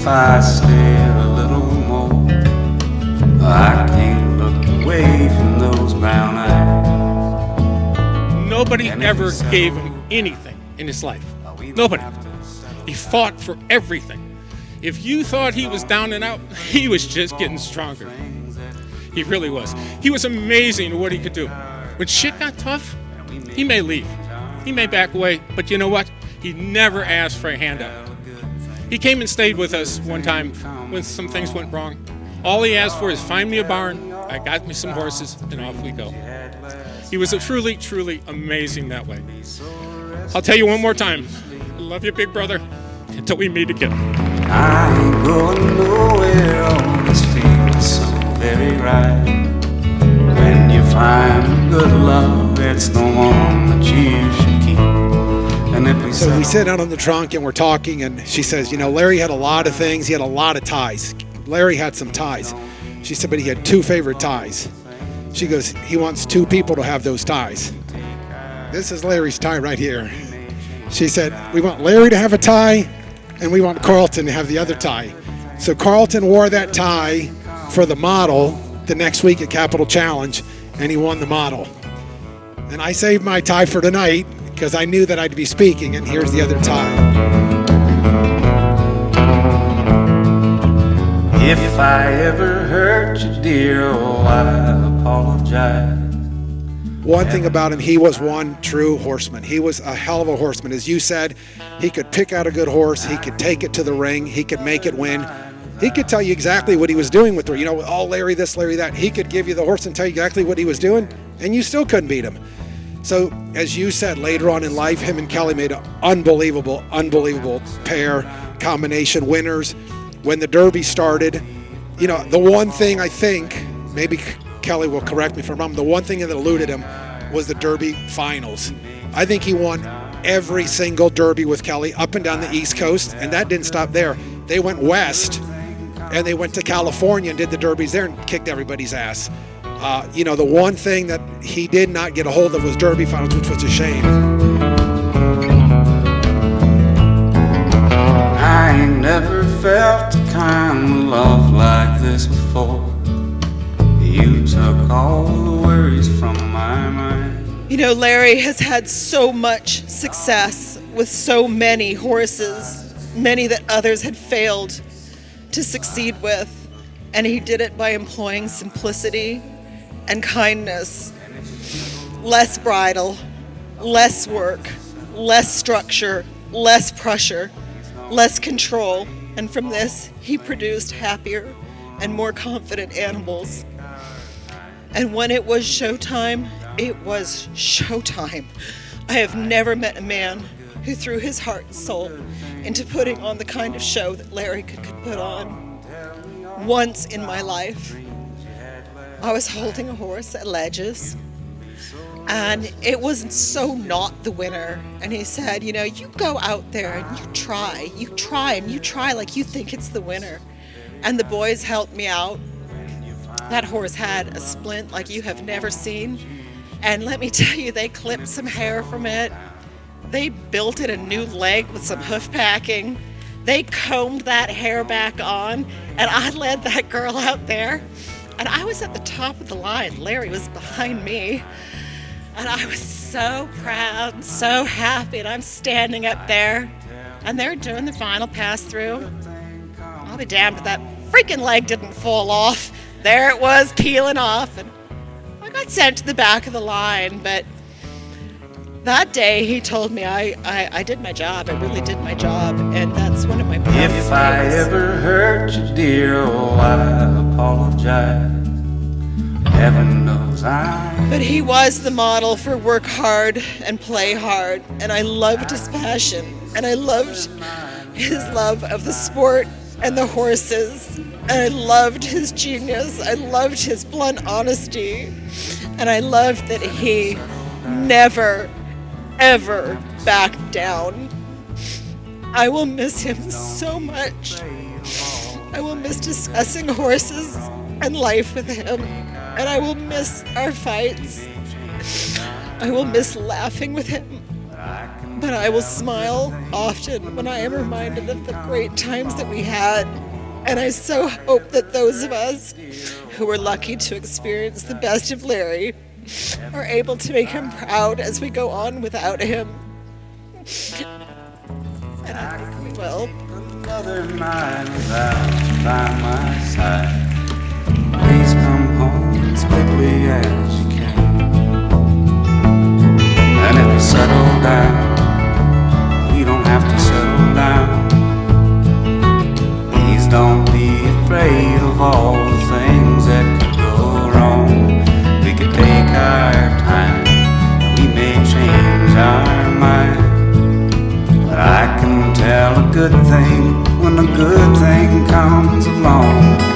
I stay a little more, I can't look away from those brown eyes. Nobody ever gave him anything in his life. Nobody. He fought for everything. If you thought he was down and out, he was just getting stronger. He really was. He was amazing at what he could do. When shit got tough, he may leave. He may back away, but you know what? He never asked for a handout. He came and stayed with us one time when some things went wrong. All he asked for is find me a barn, I got me some horses, and off we go. He was truly, truly amazing that way. I'll tell you one more time. I love you, big brother, until we meet again. I ain't going nowhere, always feels so very right. When you find good love, it's the one that you should keep. And if So we sit down on the trunk and we're talking, and she says, you know, Larry had a lot of things. He had a lot of ties. Larry had some ties. She said, but he had 2 favorite ties. She goes, he wants 2 people to have those ties. This is Larry's tie right here. She said, we want Larry to have a tie, and we want Carlton to have the other tie. So Carlton wore that tie for the model the next week at Capital Challenge, and he won the model. And I saved my tie for tonight because I knew that I'd be speaking, and here's the other tie. If I ever hurt you, dear, oh, I apologize. One thing about him, he was one true horseman. He was a hell of a horseman. As you said, he could pick out a good horse. He could take it to the ring. He could make it win. He could tell you exactly what he was doing with her. You know, oh, Larry this, Larry that. He could give you the horse and tell you exactly what he was doing, and you still couldn't beat him. So, as you said, later on in life, him and Kelly made an unbelievable, unbelievable pair, combination winners. When the Derby started, you know, the one thing I think, maybe Kelly will correct me if I'm wrong, the one thing that eluded him was the Derby finals. I think he won every single Derby with Kelly up and down the East Coast, and that didn't stop there. They went west, and they went to California and did the Derbies there and kicked everybody's ass. You know, the one thing that he did not get a hold of was Derby finals, which was a shame. I ain't never felt a kind of love like this before. You took all the worries from my mind. You know, Larry has had so much success with so many horses, many that others had failed to succeed with, and he did it by employing simplicity and kindness. Less bridle, less work, less structure, less pressure, less control, and from this he produced happier and more confident animals. And when it was showtime, it was showtime. I have never met a man who threw his heart and soul into putting on the kind of show that Larry could put on. Once in my life, I was holding a horse at Ledges, and it was so not the winner. And he said, you know, you go out there and you try like you think it's the winner. And the boys helped me out. That horse had a splint like you have never seen. And let me tell you, they clipped some hair from it. They built it a new leg with some hoof packing. They combed that hair back on, and I led that girl out there. And I was at the top of the line. Larry was behind me. And I was so proud and so happy. And I'm standing up there, and they're doing the final pass through. I'll be damned if that freaking leg didn't fall off. There it was, peeling off. And I got sent to the back of the line. But that day he told me I did my job. I really did my job. And that's one of my proudest If I days. ever hurt you, dear, oh, I apologize. Heaven knows But he was the model for work hard and play hard, and I loved his passion, and I loved his love of the sport and the horses, and I loved his genius, I loved his blunt honesty, and I loved that he never, ever backed down. I will miss him so much. I will miss discussing horses and life with him. And I will miss our fights. I will miss laughing with him. But I will smile often when I am reminded of the great times that we had. And I so hope that those of us who were lucky to experience the best of Larry are able to make him proud as we go on without him. And I think we will. Another night without you by my side. Please come home as quickly as you can. And if you settle down, we don't have to settle down. Please don't be afraid of all the things that could go wrong. We could take our time, and we may change our mind. But I can tell a good thing when a good thing comes along.